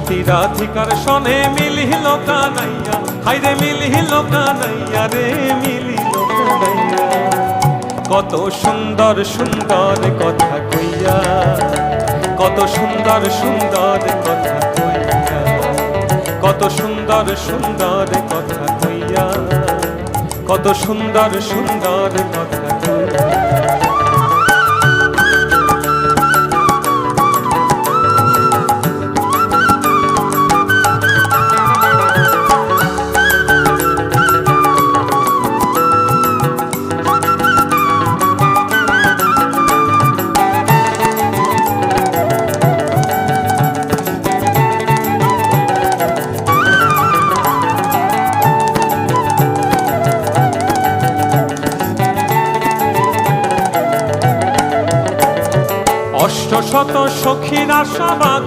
সতী রাধিকার সনে মিলিল কানাইয়া, হাইরে মিলিল কানাইয়া রে মিলিল কানাইয়া। কত সুন্দর সুন্দর কথা কইয়া, কত সুন্দর সুন্দর কথা কইয়া, কত সুন্দর সুন্দর কথা কইয়া, কত সুন্দর সুন্দর কথা কইয়া। অষ্টশত সখীর আশাবাদ